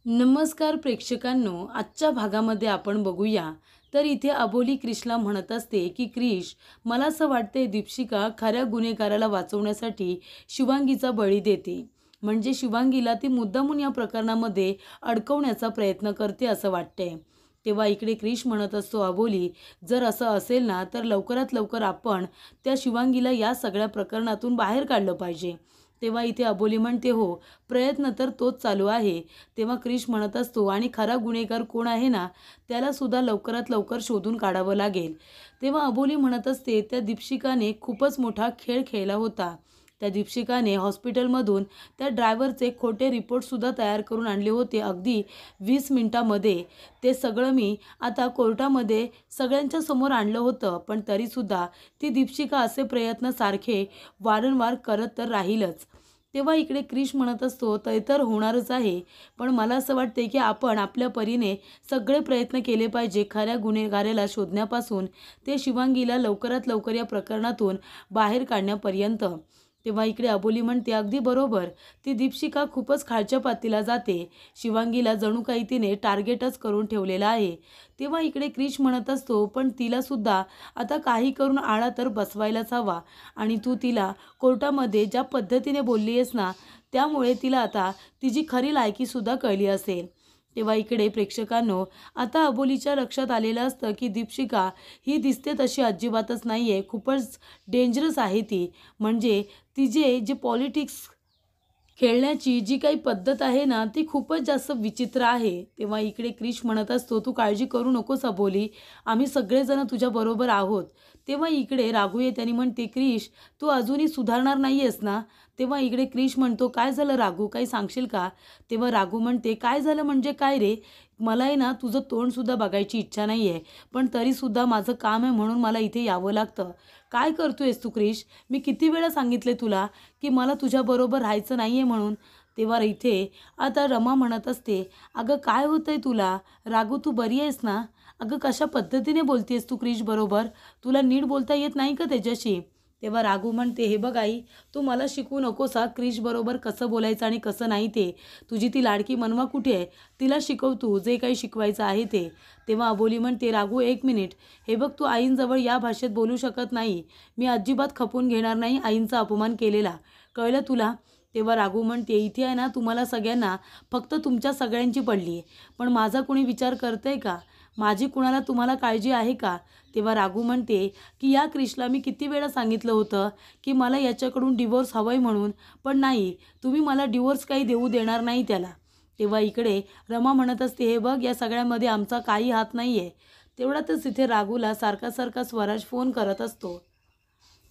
नमस्कार प्रेक्षकांनो, आजच्या भागामध्ये आपण बघूया. तर इथे अबोली क्रिशला म्हणत असते की क्रिश, मला असं वाटते दीपशिका खऱ्या गुन्हेगाराला वाचवण्यासाठी शिवांगीचा बळी देते. म्हणजे शिवांगीला ती मुद्दामून या प्रकरणामध्ये अडकवण्याचा प्रयत्न करते असं वाटते. तेव्हा इकडे क्रिश म्हणत असतो, अबोली, जर असं असेल ना तर लवकरात लवकर आपण त्या शिवांगीला या सगळ्या प्रकरणातून बाहेर काढलं पाहिजे. तेव्हा इथे अबोली म्हणते, हो, प्रयत्न तर तोच चालू आहे. तेव्हा क्रिश म्हणत असतो, आणि खरा गुन्हेगार कोण आहे ना, त्याला सुद्धा लवकरात लवकर शोधून काढावं लागेल. तेव्हा अबोली म्हणत असते, त्या दीपशिकाने खूपच मोठा खेळ खेळला होता. त्या दीपशिकाने हॉस्पिटलमधून त्या ड्रायव्हरचे खोटे रिपोर्टसुद्धा तयार करून आणले होते अगदी 20 मिनिटामध्ये. ते सगळं मी आता कोर्टामध्ये सगळ्यांच्या समोर आणलं होतं, पण तरीसुद्धा ती दीपशिका असे प्रयत्न सारखे वारंवार करत तर राहीलच. तेव्हा इकडे क्रिश म्हणत असतो, तर होणारच आहे, पण मला असं वाटते की आपण आपल्या परीने सगळे प्रयत्न केले पाहिजे खऱ्या गुन्हेगाराला शोधण्यापासून ते शिवांगीला लवकरात लवकर या प्रकरणातून बाहेर काढण्यापर्यंत. तेव्हा इकडे अबोली म्हणते, अगदी बरोबर, ती दीपशिका खूपच खालच्या पातळीला जाते. शिवांगीला जणू काही तिने टार्गेटच करून ठेवलेला आहे. तेव्हा इकडे क्रिश म्हणत असतो, पण तिलासुद्धा आता काही करून आळा तर बसवायलाच हवा. आणि तू तिला कोर्टामध्ये ज्या पद्धतीने बोलली आहेस ना, त्यामुळे तिला आता तिची खरी लायकीसुद्धा कळली असेल. तेव्हा इकडे प्रेक्षकांनो, आता अबोलीच्या लक्षात आलेलं असतं की दीपशिका ही दिसते तशी अजिबातच नाही आहे, खूपच डेंजरस आहे ती. म्हणजे तिचे जे पॉलिटिक्स खेळण्याची जी काही पद्धत आहे ना, ती खूपच जास्त विचित्र आहे. तेव्हा इकडे क्रिश म्हणत असतो, तू काळजी करू नकोस अबोली, आम्ही सगळेजण तुझ्याबरोबर आहोत. तेव्हा इकडे राघू येते आणि म्हणते, क्रिश, तू अजूनही सुधारणार नाही आहेस ना? तेव्हा इकडे क्रिश म्हणतो, काय झालं राघू, काही सांगशील का? तेव्हा राघू म्हणते, काय झालं म्हणजे काय रे? मला आहे ना तुझं तोंडसुद्धा बघायची इच्छा नाही आहे, पण तरीसुद्धा माझं काम आहे म्हणून मला इथे यावं लागतं. काय करतोयस तू क्रिश? मी किती वेळा सांगितले तुला की मला तुझ्याबरोबर राहायचं नाही आहे म्हणून. तेव्हा इथे आता रमा म्हणत असते, अगं काय होतंय तुला? राघू, तू बरी आहेस ना? अगं कशा पद्धतीने बोलतेस तू क्रिशबरोबर? तुला नीट बोलता येत नाही का त्याच्याशी? तेव्हा राघू म्हणते, हे बघ आई, तू मला शिकवू नकोस हा क्रिशबरोबर कसं बोलायचं आणि कसं नाही ते. तुझी ती लाडकी मनवा कुठे आहे? तिला शिकव तू जे काही शिकवायचं आहे ते. तेव्हा अबोली म्हणते, राघू, 1 मिनिट, हे बघ, तू आईंजवळ या भाषेत बोलू शकत नाही. मी अजिबात खपून घेणार नाही आईंचा अपमान केलेला, कळलं तुला? तेव्हा राघू म्हणते, इथे आहे ना तुम्हाला सगळ्यांना फक्त तुमच्या सगळ्यांची पडली आहे, पण माझा कोणी विचार करतंय का? माझी कुणाला तुम्हाला काळजी आहे का? तेव्हा राघू म्हणते की या क्रिशला मी किती वेळा सांगितलं होतं की मला याच्याकडून डिवोर्स हवंय म्हणून, पण नाही, तुम्ही मला डिवोर्स काही देऊ देणार नाही त्याला. तेव्हा इकडे रमा म्हणत असते, हे बघ, या सगळ्यामध्ये आमचा काही हात नाही आहे. तेवढ्यातच इथे राघूला सारखा सारखा स्वराज फोन करत असतो.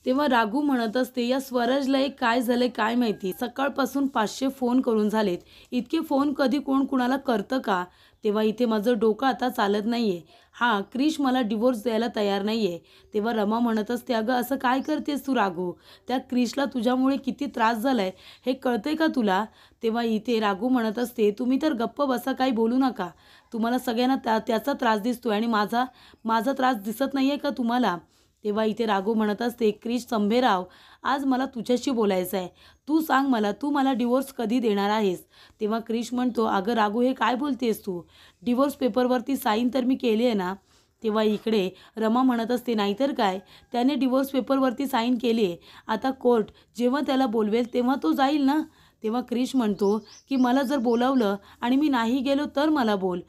तेव्हा राघू म्हणत असते, या स्वराजला एक काय झालंय काय माहिती, सकाळपासून 500 फोन करून झालेत. इतके फोन कधी कोण कुणाला करतं का? तेव्हा इथे माझं डोकं आता चालत नाही आहे. हां, क्रिश मला डिवोर्स द्यायला तयार नाही आहे. तेव्हा रमा म्हणत असते, अगं असं काय करतेस तू राघू? त्या क्रिशला तुझ्यामुळे किती त्रास झालाय हे कळतंय का तुला? तेव्हा इथे राघू म्हणत असते, तुम्ही तर गप्प बसा, काही बोलू नका. तुम्हाला सगळ्यांना त्याचा त्रास दिसतोय आणि माझा माझा त्रास दिसत नाही आहे का तुम्हाला? तेव्हा इथे राघू म्हणत असते, क्रिश संभेराव, आज मला तुझ्याशी बोलायचं आहे. तू सांग मला, तू मला डिवोर्स कधी देणार आहेस? तेव्हा क्रिश म्हणतो, अगं राघू, हे काय बोलतेस तू? डिवोर्स पेपरवरती साईन तर मी केली आहे ना? तेव्हा इकडे रमा म्हणत असते, नाहीतर काय, त्याने डिवोर्स पेपरवरती साईन केली आहे. आता कोर्ट जेव्हा त्याला बोलवेल तेव्हा तो जाईल ना? तेव्हा क्रिश म्हणतो की मला जर बोलावलं आणि मी नाही गेलो तर मला बोल.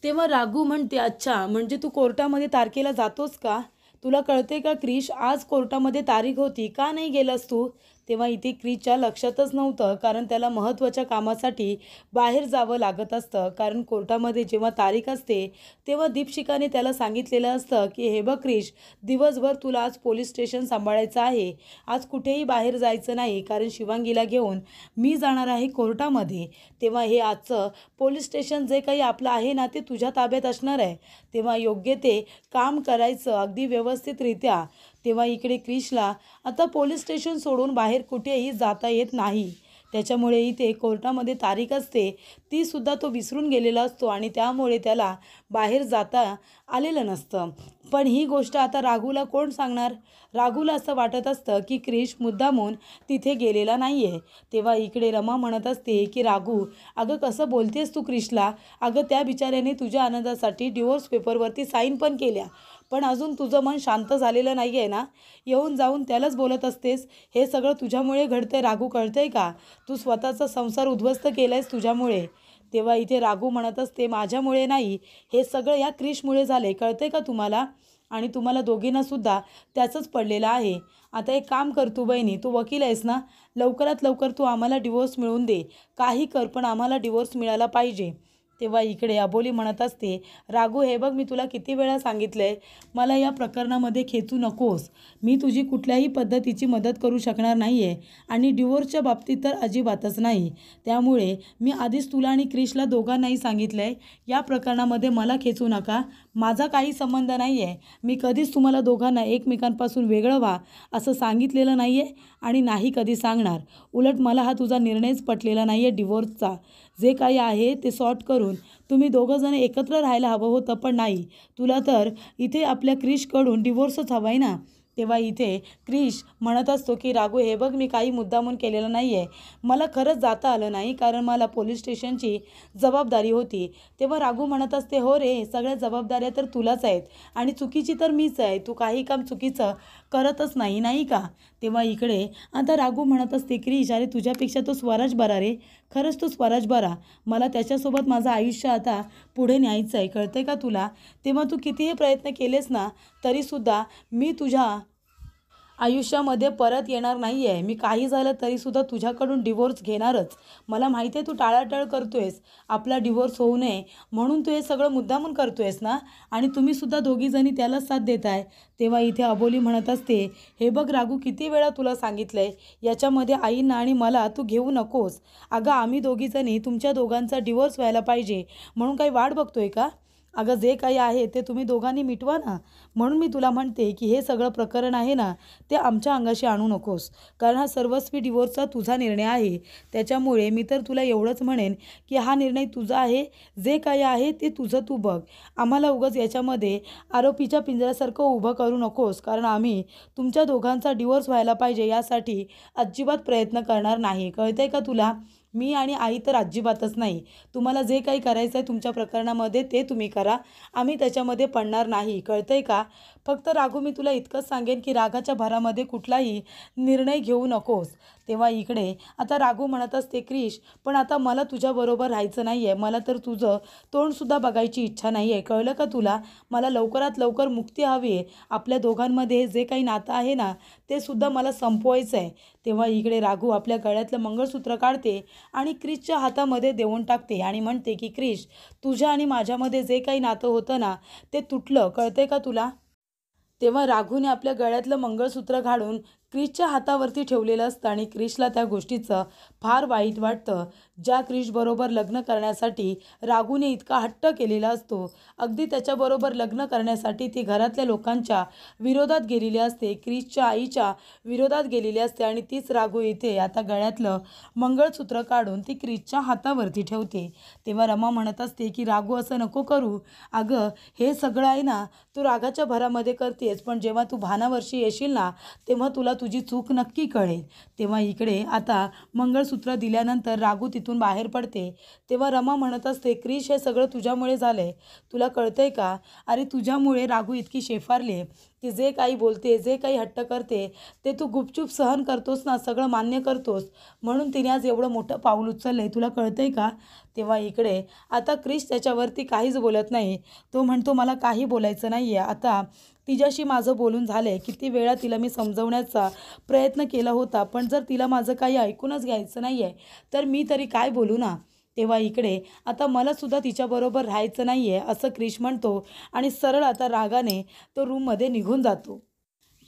तेव्हा राघू म्हणते, अच्छा, म्हणजे तू कोर्टामध्ये तारखेला जातोस का? तुला कळते का क्रिश, आज कोर्टामध्ये तारीख होती, का नाही गेलास तू? तेव्हा इथे क्रिशच्या लक्षातच नव्हतं, कारण त्याला महत्त्वाच्या कामासाठी बाहेर जावं लागत असतं. कारण कोर्टामध्ये जेव्हा तारीख असते तेव्हा दीपशिकाने त्याला सांगितलेलं असतं की हे बघ क्रिश, दिवसभर तुला आज पोलीस स्टेशन सांभाळायचं आहे. आज कुठेही बाहेर जायचं नाही, कारण शिवांगीला घेऊन मी जाणार आहे कोर्टामध्ये. तेव्हा हे आजचं पोलीस स्टेशन जे काही आपलं आहे ना, ते तुझ्या ताब्यात असणार आहे. तेव्हा योग्य ते काम करायचं अगदी व्यवस्थितरित्या. तेव्हा इकडे क्रिशला आता पोलीस स्टेशन सोडून बाहेर कुठेही जाता येत नाही. त्याच्यामुळे इथे कोर्टामध्ये तारीख असते तीसुद्धा तो विसरून गेलेला असतो आणि त्यामुळे त्याला बाहेर जाता आलेलं नसतं. पण ही गोष्ट आता राघूला कोण सांगणार? राघूला असं वाटत असतं की क्रिश मुद्दामून तिथे गेलेला नाही आहे. तेव्हा इकडे रमा म्हणत असते की राघू, अगं कसं बोलतेस तू क्रिशला? अगं त्या बिचाऱ्याने तुझ्या आनंदासाठी डिवोर्स पेपरवरती साईन पण केल्या, पण अजून तुझं मन शांत झालेलं नाही आहे ना? येऊन जाऊन त्यालाच बोलत असतेस. हे सगळं तुझ्यामुळे घडतंय राघू, कळतंय का? तू स्वतःचा संसार उद्ध्वस्त केलायस तुझ्यामुळे. तेव्हा इथे राघू म्हणत असते, माझ्यामुळे नाही, हे सगळं या क्रिशमुळे झाले, कळतंय का तुम्हाला? आणि तुम्हाला दोघींनासुद्धा त्याचंच पडलेलं आहे. आता एक काम कर तू बहिणी, तू वकील आहेस ना, लवकरात लवकर तू आम्हाला डिवोर्स मिळवून दे. काही कर पण आम्हाला डिवोर्स मिळाला पाहिजे. तेव्हा इकडे अबोली म्हणत असते, राघू हे बघ, मी तुला किती वेळा सांगितलं आहे, मला या प्रकरणामध्ये खेचू नकोस. मी तुझी कुठल्याही पद्धतीची मदत करू शकणार नाही आहे आणि डिवोर्सच्या बाबतीत तर अजिबातच नाही. त्यामुळे मी आधीच तुला आणि क्रिशला दोघांनाही सांगितलं आहे, या प्रकरणामध्ये मला खेचू नका. माझा काही संबंध नाही आहे. मी कधीच तुम्हाला दोघांना एकमेकांपासून वेगळं व्हा असं सांगितलेलं नाही आहे आणि नाही कधी सांगणार. उलट मला हा तुझा निर्णयच पटलेला नाही आहे डिवोर्सचा. जे काही आहे ते सॉर्ट करून तुम्ही दोघंजण एकत्र राहायला हवं होतं, पण नाही. तुला तर इथे आपल्या क्रिशकडून डिवोर्सच हवा आहे ना? तेव्हा इथे क्रिश म्हणत असतो की राघू हे बघ, मी काही मुद्दामून केलेलं नाही आहे. मला खरंच जाता आलं नाही कारण मला पोलीस स्टेशनची जबाबदारी होती. तेव्हा राघू म्हणत असते, हो रे, सगळ्या जबाबदाऱ्या तर तुलाच आहेत आणि चुकीची तर मीच आहे. तू काही काम चुकीचं करतच नाही, नाही का? तेव्हा इकडे आता राघू म्हणत असते, क्रिश अरे तुझ्यापेक्षा तो स्वराज बरा रे, खरंच तो स्वराज बरा. मला त्याच्यासोबत माझं आयुष्य आता पुढे न्यायचं आहे, कळतंय का तुला? तेव्हा तू कितीही प्रयत्न केलेस ना तरीसुद्धा मी तुझ्या आयुष्यामध्ये परत येणार नाही आहे. मी काही झालं तरीसुद्धा तुझ्याकडून डिवोर्स घेणारच. मला माहिती आहे तू टाळाटाळ करतो आहेस, आपला डिवोर्स होऊ नये म्हणून तू हे सगळं मुद्दामून करतो आहेस ना, आणि तुम्हीसुद्धा दोघीजणी त्यालाच साथ देत आहे. तेव्हा इथे अबोली म्हणत असते, हे बघ राघू, किती वेळा तुला सांगितलं आहे, याच्यामध्ये आईंना आणि मला तू घेऊ नकोस. अगं आम्ही दोघीजणी तुमच्या दोघांचा डिवोर्स व्हायला पाहिजे म्हणून काही वाट बघतोय का? अगं जे काही आहे ते तुम्ही दोघांनी मिटवा ना. म्हणून मी तुला म्हणते की हे सगळं प्रकरण आहे ना, ते आमच्या अंगाशी आणू नकोस, कारण हा सर्वस्वी डिवोर्सचा तुझा निर्णय आहे. त्याच्यामुळे मी तर तुला एवढंच म्हणेन की हा निर्णय तुझा आहे. जे काही आहे ते तुझं तू बघ. आम्हाला उगाच याच्यामध्ये आरोपीच्या पिंजऱ्यासारखं उभं करू नकोस, कारण आम्ही तुमच्या दोघांचा डिवोर्स व्हायला पाहिजे यासाठी अजिबात प्रयत्न करणार नाही. कळतंय का तुला? मी आणि आई तर अजिबातच नाही. तुम्हाला जे काही करायचं आहे तुमच्या प्रकरणामध्ये ते तुम्ही करा, आम्ही त्याच्यामध्ये पडणार नाही. कळतंय का? फक्त राघू, मी तुला इतकंच सांगेन की रागाच्या भरामध्ये कुठलाही निर्णय घेऊ नकोस. तेव्हा इकडे आता राघू म्हणत असते, क्रिश पण आता मला तुझ्याबरोबर राहायचं नाही आहे. मला तर तुझं तोंडसुद्धा बघायची इच्छा नाही आहे, कळलं का तुला? मला लवकरात लवकर मुक्ती हवी आहे. आपल्या दोघांमध्ये जे काही नातं आहे ना ते सुद्धा मला संपवायचं आहे. तेव्हा इकडे राघू आपल्या गळ्यातलं मंगळसूत्र काढते आणि क्रिशच्या हातामध्ये देऊन टाकते आणि म्हणते की क्रिश, तुझ्या आणि माझ्यामध्ये जे काही नातं होतं ना ते तुटलं, कळतंय का तुला? तेव्हा राघूने आपल्या गळ्यातलं मंगळसूत्र काढून क्रिशच्या हातावरती ठेवलेलं असतं आणि क्रिशला त्या गोष्टीचं फार वाईट वाटतं. ज्या क्रिशबरोबर लग्न करण्यासाठी राघूने इतका हट्ट केलेला असतो, अगदी त्याच्याबरोबर लग्न करण्यासाठी ती घरातल्या लोकांच्या विरोधात गेलेली असते, क्रिशच्या आईच्या विरोधात गेलेली असते आणि तीच राघू इथे आता गळ्यातलं मंगळसूत्र काढून ती क्रिशच्या हातावरती ठेवते. तेव्हा रमा म्हणत असते की राघू असं नको करू. अगं हे सगळं आहे ना तू रागाच्या भरामध्ये करतेस, पण जेव्हा तू भानावर्षी येशील ना तेव्हा तुला तुझी चूक नक्की कळेल. तेव्हा इकडे आता मंगळसूत्र दिल्यानंतर राघू तिथून बाहेर पडते. तेव्हा रमा म्हणत असते, क्रिश हे सगळं तुझ्यामुळे झालंय, तुला कळतंय का? अरे तुझ्यामुळे राघू इतकी शेफारली की जे काही बोलते, जे काही हट्ट करते ते तू गुपचूप सहन करतोस ना, सगळं मान्य करतोस, म्हणून तिने आज एवढं मोठं पाऊल उचललंय, तुला कळतंय का? तेव्हा इकडे आता क्रिश त्याच्यावरती काहीच बोलत नाही. तो म्हणतो, मला काही बोलायचं नाही आहे. आता तिच्याशी माझं बोलून झालं आहे. किती वेळा तिला मी समजवण्याचा प्रयत्न केला होता, पण जर तिला माझं काही ऐकूनच घ्यायचं नाही आहे तर मी तरी काय बोलू ना. तेव्हा इकडे आता मलासुद्धा तिच्याबरोबर राहायचं नाही आहे असं क्रिश म्हणतो आणि सरळ आता रागाने तो रूममध्ये निघून जातो.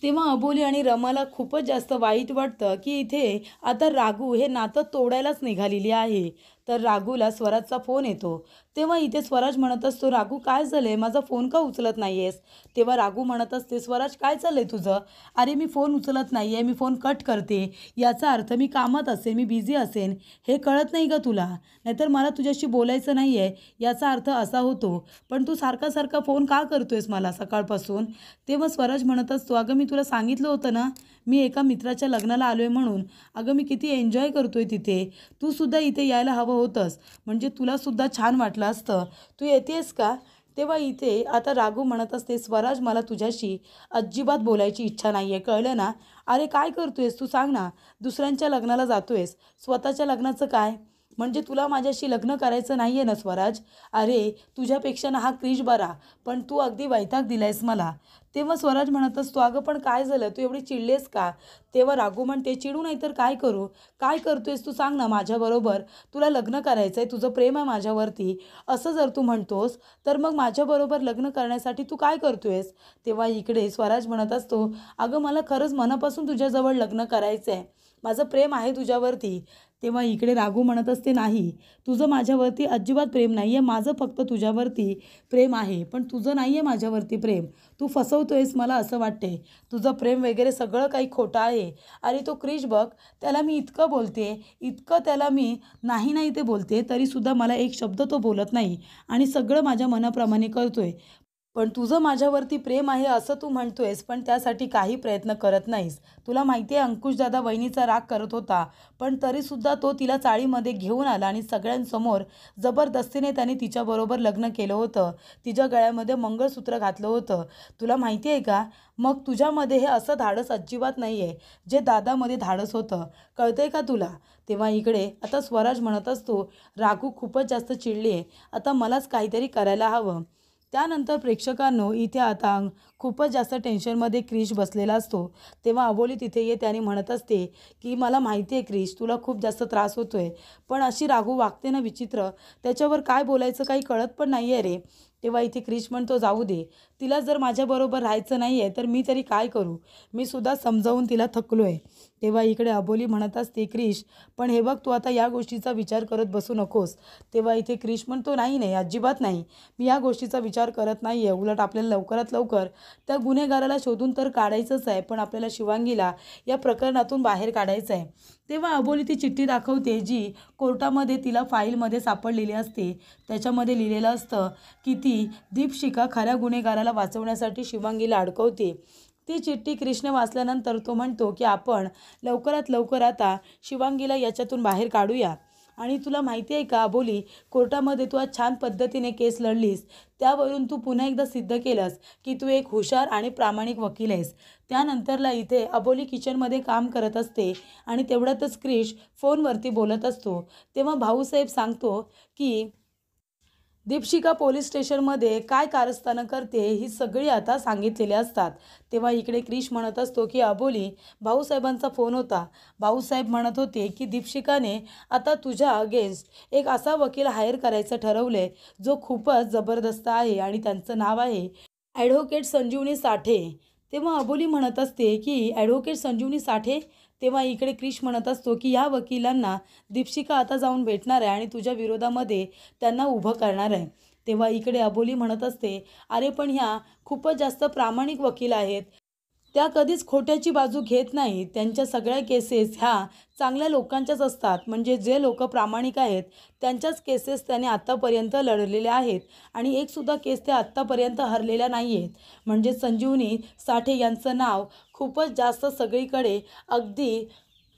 तेव्हा अबोली आणि रमाला खूपच जास्त वाईट वाटतं की इथे आता राघू हे नातं तोडायलाच निघालेली आहे. तर राघूला स्वराजचा फोन येतो. तेव्हा इथे स्वराज म्हणत असतो, राघू काय झालंय, माझा फोन का उचलत नाही आहेस? तेव्हा राघू म्हणत असते, स्वराज काय चाललंय तुझं? अरे मी फोन उचलत नाही आहे, मी फोन कट करते, याचा अर्थ मी कामात असेन, मी बिझी असेन, हे कळत नाही का तुला? नाहीतर मला तुझ्याशी बोलायचं नाही आहे याचा अर्थ असा होतो. पण तू सारखा सारखा फोन का करतोयस मला सकाळपासून? तेव्हा स्वराज म्हणत असतो, अगं मी तुला सांगितलं होतं ना, मी एका मित्राच्या लग्नाला आलो आहे म्हणून. अगं मी किती एन्जॉय करतोय तिथे, तू सुद्धा इथे यायला हवं होतंस, म्हणजे तुलासुद्धा छान वाटलं असतं. तू येतेस का? तेव्हा इथे आता राघू म्हणत असते, स्वराज मला तुझ्याशी अजिबात बोलायची इच्छा नाही आहे, कळलं ना? अरे काय करतोयस तू, सांग ना. दुसऱ्यांच्या लग्नाला जातोयस, स्वतःच्या लग्नाचं काय? म्हणजे तुला माझ्याशी लग्न करायचं नाही आहे ना स्वराज? अरे तुझ्यापेक्षा ना हा क्रिश बरा, पण तू अगदी वैताग दिलायस मला. तेव्हा स्वराज म्हणत असतो, अगं पण काय झालं, तू एवढी चिडलेस का? तेव्हा राघू म्हणते, चिडू नाही तर काय करू? काय करतोयस तू, सांग ना माझ्याबरोबर. तुला लग्न करायचं आहे, तुझं प्रेम आहे माझ्यावरती, असं जर तू म्हणतोस तर मग माझ्याबरोबर लग्न करण्यासाठी तू काय करतोयस? तेव्हा इकडे स्वराज म्हणत असतो, अगं मला खरंच मनापासून तुझ्याजवळ लग्न करायचं आहे, माझं प्रेम आहे तुझ्यावरती. तेव्हा इकडे राघू म्हणत असते, नाही, तुझं माझ्यावरती अजिबात प्रेम नाही आहे, माझं फक्त तुझ्यावरती प्रेम आहे, पण तुझं नाही आहे माझ्यावरती प्रेम. तू फसवतोयस मला असं वाटते, तुझं प्रेम वगैरे सगळं काही खोटं आहे. आणि तो क्रिश बघ, त्याला मी इतकं बोलते, इतकं त्याला मी नाही नाही ते बोलते, तरीसुद्धा मला एक शब्द तो बोलत नाही आणि सगळं माझ्या मनाप्रमाणे करतोय. पण तुझं माझ्यावरती प्रेम आहे असं तू म्हणतोयस, पण त्यासाठी काही प्रयत्न करत नाहीस. तुला माहिती आहे अंकुशदादा वहिनीचा राग करत होता, पण तरीसुद्धा तो तिला चाळीमध्ये घेऊन आला आणि सगळ्यांसमोर जबरदस्तीने त्याने तिच्याबरोबर लग्न केलं होतं, तिच्या गळ्यामध्ये मंगळसूत्र घातलं होतं. तुला माहिती आहे का? मग तुझ्यामध्ये हे असं धाडस अजिबात नाही आहे जे दादामध्ये धाडस होतं, कळतंय का तुला? तेव्हा इकडे आता स्वराज म्हणत असतो, राघू खूपच जास्त चिडली आहे, आता मलाच काहीतरी करायला हवं. त्यानंतर प्रेक्षकांनो इथे आता खूपच जास्त टेन्शनमध्ये क्रिश बसलेला असतो. तेव्हा अबोली तिथे येते आणि म्हणत असते की मला माहिती आहे क्रिश, तुला खूप जास्त त्रास होतोय, पण अशी राघू वागते ना विचित्र, त्याच्यावर काय बोलायचं काही कळत पण नाही आहे रे. तेव्हा इथे क्रिश म्हणतो, जाऊ दे, तिला जर माझ्याबरोबर राहायचं नाही आहे तर मी तरी काय करू, मी सुद्धा समजावून तिला थकलो आहे. तेव्हा इकडे अबोली म्हणत असते, क्रिश पण हे बघ, तू आता या गोष्टीचा विचार करत बसू नकोस. तेव्हा इथे क्रिश म्हणतो, नाही नाही, अजिबात नाही, मी या गोष्टीचा विचार करत नाही आहे, उलट आपल्याला लवकरात लवकर त्या गुन्हेगाराला शोधून तर काढायचंच आहे, पण आपल्याला शिवांगीला या प्रकरणातून बाहेर काढायचं आहे. तेव्हा अबोली ती चिठ्ठी दाखवते जी कोर्टामध्ये तिला फाईलमध्ये सापडलेली असते. त्याच्यामध्ये लिहिलेलं असतं की ती दीपशिखा खऱ्या गुन्हेगाराला वाचवण्यासाठी शिवांगीला अडकवते. ती चिठ्ठी क्रिशने वाचल्यानंतर तो म्हणतो की आपण लवकरात लवकर आता शिवांगीला याच्यातून बाहेर काढूया. आणि तुला माहिती आहे का अबोली, कोर्टामध्ये तू आज छान पद्धतीने केस लढलीस, त्यावरून तू पुन्हा एकदा सिद्ध केलंस की तू एक हुशार आणि प्रामाणिक वकील आहेस. त्यानंतरला इथे अबोली किचनमध्ये काम करत असते आणि तेवढ्यातच क्रिश फोनवरती बोलत असतो. तेव्हा भाऊसाहेब सांगतो की दीपशिखा पोलीस स्टेशनमध्ये काय कारस्थानं करते ही सगळी आता सांगितलेली असतात. तेव्हा इकडे क्रिश म्हणत असतो की अबोली, भाऊसाहेबांचा फोन होता, भाऊसाहेब म्हणत होते की दीपशिखाने आता तुझ्या अगेन्स्ट एक असा वकील हायर करायचं ठरवले जो खूपच जबरदस्त आहे आणि त्यांचं नाव आहे ॲडव्होकेट संजीवनी साठे. तेव्हा अबोली म्हणत असते की ॲडव्होकेट संजीवनी साठे. तेव्हा इकडे क्रिश म्हणत असतो की या वकिलांना दीपशिखा आता जाऊन भेटणार आहे आणि तुझ्या विरोधामध्ये त्यांना उभं करणार आहे. तेव्हा इकडे अबोली म्हणत असते, अरे पण ह्या खूपच जास्त प्रामाणिक वकील आहेत, त्या कधीच खोट्याची बाजू घेत नाहीत, त्यांच्या सगळ्या केसेस ह्या चांगल्या लोकांच्याच असतात, म्हणजे जे लोक प्रामाणिक आहेत त्यांच्याच केसेस त्याने आत्तापर्यंत लढलेल्या आहेत आणि एकसुद्धा केस त्या आत्तापर्यंत हरलेल्या नाही आहेत. म्हणजे संजीवनी साठे यांचं नाव खूपच जास्त सगळीकडे अगदी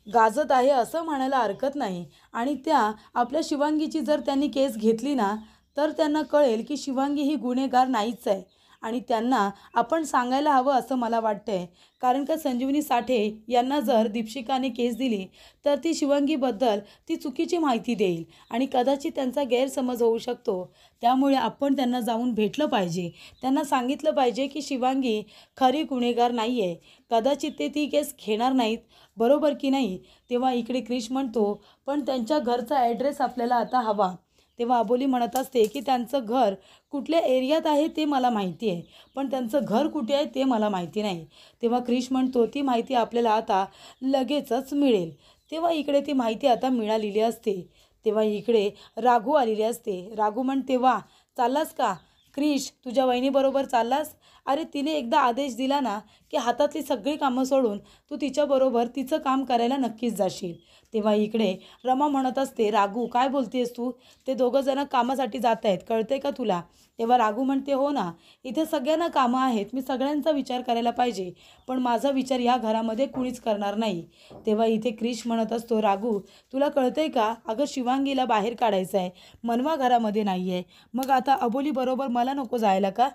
गाजत आहे असं म्हणायला हरकत नाही. आणि त्या आपल्या शिवांगीची जर त्यांनी केस घेतली ना, तर त्यांना कळेल की शिवांगी ही गुन्हेगार नाहीच आहे आणि त्यांना आपण सांगायला हवं असं मला वाटतंय. कारण का संजीवनी साठे यांना जर दीपशिखाने केस दिली तर ती शिवांगीबद्दल ती चुकीची माहिती देईल आणि कदाचित त्यांचा गैरसमज होऊ शकतो. त्यामुळे आपण त्यांना जाऊन भेटलं पाहिजे, त्यांना सांगितलं पाहिजे की शिवांगी खरी गुन्हेगार नाही आहे, कदाचित ते ती केस घेणार नाहीत, बरोबर की नाही? तेव्हा इकडे क्रिश म्हणतो, पण त्यांच्या घरचा ॲड्रेस आपल्याला आता हवा. तेव्हा अबोली म्हणत असते की त्यांचं घर कुठल्या एरियात आहे ते मला माहिती आहे, पण त्यांचं घर कुठे आहे ते मला माहिती नाही. तेव्हा क्रिश म्हणतो, ती माहिती आपल्याला आता लगेचच मिळेल. तेव्हा इकडे ती माहिती आता मिळालेली असते. तेव्हा इकडे राघू आलेली असते. राघू म्हणते, वा चाललास का क्रिश, तुझ्या वहिनीबरोबर चाललास? अरे तिने एकदा आदेश दिला ना की हातातली सगळी कामं सोडून तू तिच्याबरोबर तिचं काम करायला नक्कीच जाशील. तेव्हा इकडे रमा म्हणत असते, राघू काय बोलतेस तू? ते दोघं जण कामासाठी जात आहेत, कळते का तुला? तेव्हा राघू म्हणते, हो ना, इथे सगळ्यांना कामं आहेत, मी सगळ्यांचा विचार करायला पाहिजे, पण माझा विचार या घरामध्ये कुणीच करणार नाही. तेव्हा इथे क्रिश म्हणत असतो, राघू तुला कळतंय का? अगं शिवांगीला बाहेर काढायचं आहे, मनवा घरामध्ये नाही आहे, मग आता अबोलीबरोबर मला नको जायला का?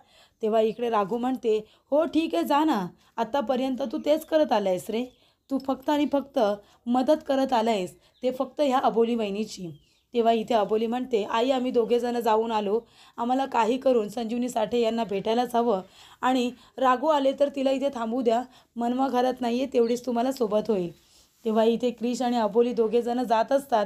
तेव्हा इकडे राघू म्हणते, हो ठीक आहे जा ना, आत्तापर्यंत तू तेच करत आलायस रे, तू फक्त आणि फक्त मदत करत आलायस, ते फक्त ह्या अबोली वहिनीची. तेव्हा इथे अबोली म्हणते, आई आम्ही दोघेजणं जाऊन आलो, आम्हाला काही करून संजीवनी साठे यांना भेटायलाच हवं आणि राघू आले तर तिला इथे थांबू द्या, मनवा घरात नाही आहे, तेवढीच तुम्हाला सोबत होईल. तेव्हा इथे क्रिश आणि अबोली दोघेजणं जात असतात.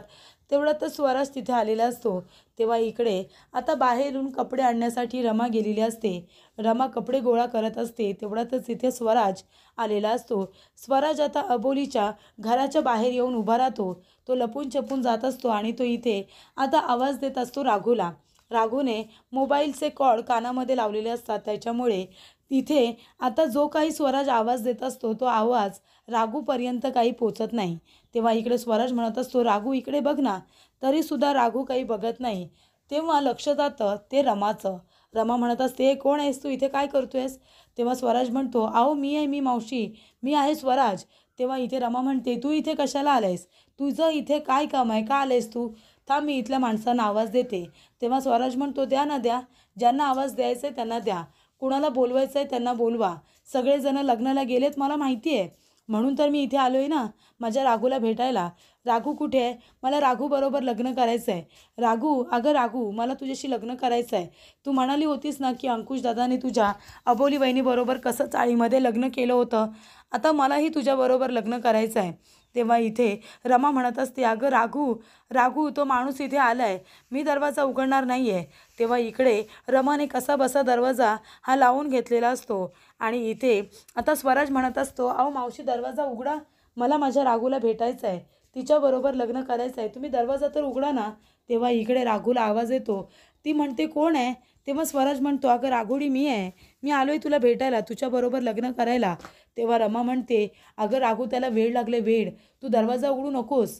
तेवढ्यातच स्वराज तिथे आलेला असतो. तेव्हा इकडे आता बाहेरून कपडे आणण्यासाठी रमा गेलेली असते. रमा कपडे गोळा करत असते. तेवढ्यातच इथे स्वराज आलेला असतो. स्वराज आता अबोलीच्या घराच्या बाहेर येऊन उभा राहतो. तो लपून छपून जात असतो आणि तो इथे आता आवाज देत असतो राघूला. राघूने मोबाईलचे कॉर्ड कानामध्ये लावलेले असतात, त्याच्यामुळे तिथे आता जो काही स्वराज आवाज देत असतो तो आवाज राघूपर्यंत काही पोचत नाही. तेव्हा इकडे स्वराज म्हणत असतो, राघू इकडे बघ ना, तरीसुद्धा राघू काही बघत नाही. तेव्हा लक्ष जातं ते रमाचं. रमा म्हणत असते, कोण आहेस तू, इथे काय करतोयस? तेव्हा स्वराज म्हणतो, आहो मी आहे, मी मावशी, मी आहे स्वराज. तेव्हा इथे रमा म्हणते, तू इथे कशाला आलायस? तुझं इथे काय काम आहे, का आलायस तू? थांब मी इथल्या माणसांना आवाज देते. तेव्हा स्वराज म्हणतो, द्या ना द्या, ज्यांना आवाज द्यायचा आहे त्यांना द्या, कुणाला बोलवायचं आहे त्यांना बोलवा, सगळेजण लग्नाला गेलेत मला माहिती आहे, म्हणून तर मी इथे आलो आहे ना माझ्या राघूला भेटायला. राघू कुठे आहे? मला राघूबरोबर लग्न करायचं आहे. राघू, अगं राघू मला तुझ्याशी लग्न करायचं आहे. तू म्हणाली होतीस ना की अंकुश दादाने तुझ्या अबोली वहिनीबरोबर कसं चाळीमध्ये लग्न केलं होतं, आता मलाही तुझ्याबरोबर लग्न करायचं आहे. तेव्हा इथे रमा म्हणत असते, अगं राघू, राघू तो माणूस इथे आला आहे, मी दरवाजा उघडणार नाही आहे. तेव्हा इकडे रमाने कसा बसा दरवाजा हा लावून घेतलेला असतो आणि इथे आता स्वराज म्हणत असतो, अहो मावशी दरवाजा उघडा, मला माझ्या राघूला भेटायचं आहे, तिच्याबरोबर लग्न करायचं आहे, तुम्ही दरवाजा तर उघडा ना. तेव्हा इकडे राघूला आवाज येतो. ती म्हणते, कोण आहे? तेव्हा स्वराज म्हणतो, अगं राघोडी मी आहे, मी आलो आहे तुला भेटायला, तुझ्याबरोबर लग्न करायला. तेव्हा रमा म्हणते, अगं राघू त्याला वेळ लागले वेळ, तू दरवाजा उघडू नकोस.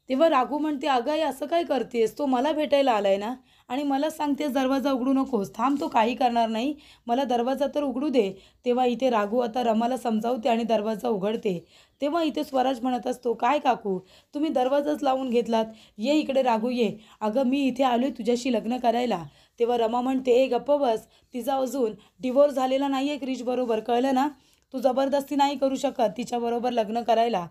तेव्हा राघू म्हणते, अगं आई असं काय करतेस, तो मला भेटायला आलाय ना आणि मला सांगतेस दरवाजा उघडू नकोस, थांब तो काही करणार नाही, मला दरवाजा तर उघडू दे. तेव्हा इथे राघू आता रमाला समजावते आणि दरवाजा उघडते. तेव्हा इथे स्वराज म्हणत असतो, काय काकू तुम्ही दरवाजाच लावून घेतलात, ये इकडे राघू ये, अगं मी इथे आलो आहे तुझ्याशी लग्न करायला. तेव्हा रमा म्हणते, ए गप्प बस, तिचा अजून डिवोर्स झालेला नाही आहे क्रिशबरोबर, कळलं ना, तू जबरदस्ती नाही करू शकत तिच्याबरोबर लग्न करायला.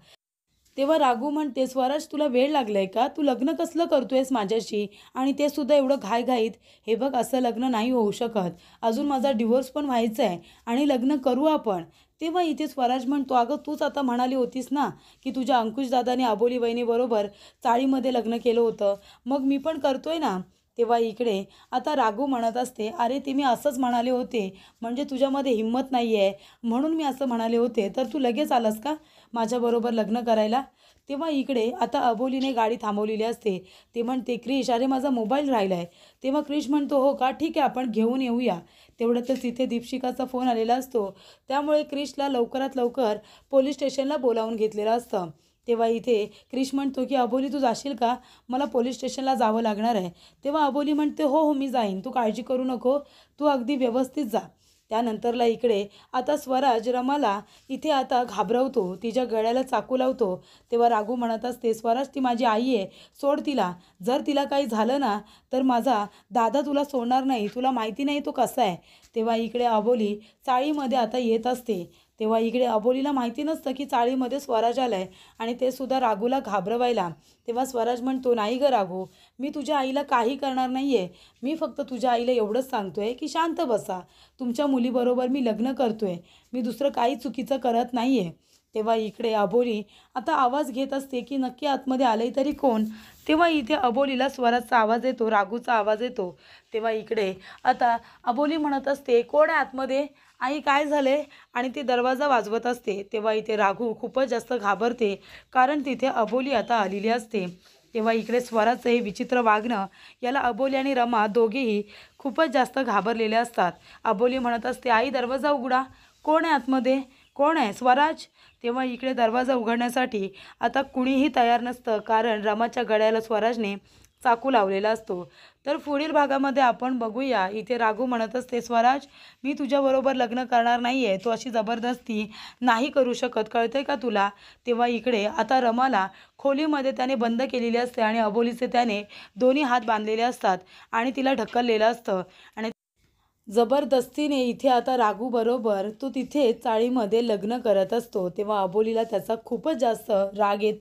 तेव्हा राघू म्हणते, स्वराज तुला वेळ लागलाय का, तू लग्न कसलं करतोयस माझ्याशी आणि ते सुद्धा एवढं घाईघाईत, हे बघ असं लग्न नाही होऊ शकत, अजून माझा डिवोर्स पण व्हायचा आहे आणि लग्न करू आपण. तेव्हा इथे स्वराज म्हणतो, अगं तूच आता म्हणाली होतीस ना की तुझ्या अंकुशदादाने अबोली वहिनीबरोबर चाळीमध्ये लग्न केलं होतं, मग मी पण करतोय ना. तेव्हा इकडे आता राघू म्हणत असते, अरे ते मी असंच म्हणाले होते, म्हणजे तुझ्यामध्ये हिंमत नाही आहे म्हणून मी असं म्हणाले होते, तर तू लगेच आलास का माझ्याबरोबर लग्न करायला? तेव्हा इकडे आता अबोलीने गाडी थांबवलेली असते. ते म्हणते, क्रिश अरे माझा मोबाईल राहिला आहे. तेव्हा क्रिश म्हणतो, हो का, ठीक आहे आपण घेऊन येऊया. तेवढ्यातच तिथे दीपशिकाचा फोन आलेला असतो, त्यामुळे क्रिशला लवकरात लवकर पोलीस स्टेशनला बोलावून घेतलेलं असतं. तेव्हा इथे क्रिश म्हणतो की अबोली तू जाशील का, मला पोलीस स्टेशनला जावं लागणार आहे. तेव्हा अबोली म्हणते, हो हो मी जाईन, तू काळजी करू नको, तू अगदी व्यवस्थित जा. त्यानंतरला इकडे आता स्वराज रमाला इथे आता घाबरवतो, तिच्या गळ्याला चाकू लावतो. तेव्हा राघू म्हणत असते, स्वराज ती माझी आई आहे, सोड तिला, जर तिला काही झालं ना तर माझा दादा तुला सोडणार नाही, तुला माहिती नाही तो कसा आहे. तेव्हा इकडे अबोली चाळीमध्ये आता येत असते. तेव्हा इकडे अबोलीला माहिती नसतं की चाळीमध्ये स्वराज आलाय आणि ते सुद्धा राघूला घाबरवायला. तेव्हा स्वराज म्हणतो, नाही गं राघू, मी तुझ्या आईला काही करणार नाही आहे, मी फक्त तुझ्या आईला एवढंच सांगतोय की शांत बसा, तुमच्या मुलीबरोबर मी लग्न करतोय, मी दुसरं काही चुकीचं करत नाही आहे. तेव्हा इकडे अबोली आता आवाज घेत असते की नक्की आतमध्ये आले तरी कोण. तेव्हा इथे अबोलीला स्वराजचा आवाज येतो, राघूचा आवाज येतो. तेव्हा इकडे आता अबोली म्हणत असते, कोण आहे आतमध्ये, आई काय झाले, आणि ती दरवाजा वाजवत असते. तेव्हा इथे राघू खूपच जास्त घाबरते, कारण तिथे अबोली आता आलेली असते. तेव्हा इकडे स्वराचं हे विचित्र वागणं याला अबोली आणि रमा दोघेही खूपच जास्त घाबरलेले असतात. अबोली म्हणत असते, आई दरवाजा उघडा, कोण आहे आतमध्ये, कोण आहे, स्वराज? तेव्हा इकडे दरवाजा उघडण्यासाठी आता कुणीही तयार नसतं, कारण रमाच्या गळ्याला स्वराजने चाकू लावलेला असतो. तर पुढील भागामध्ये आपण बघूया, इथे राघू म्हणत असते, स्वराज मी तुझ्याबरोबर लग्न करणार नाही आहे, तो अशी जबरदस्ती नाही करू शकत, कळतंय का तुला? तेव्हा इकडे आता रमाला खोलीमध्ये त्याने बंद केलेली असते आणि अबोलीचे त्याने दोन्ही हात बांधलेले असतात आणि तिला ढकललेलं असतं आणि जबरदस्तीने इथे आता राघू बरोबर तो तिथे चाळीमध्ये लग्न करत असतो. तेव्हा अबोलीला त्याचा खूपच जास्त राग येतो.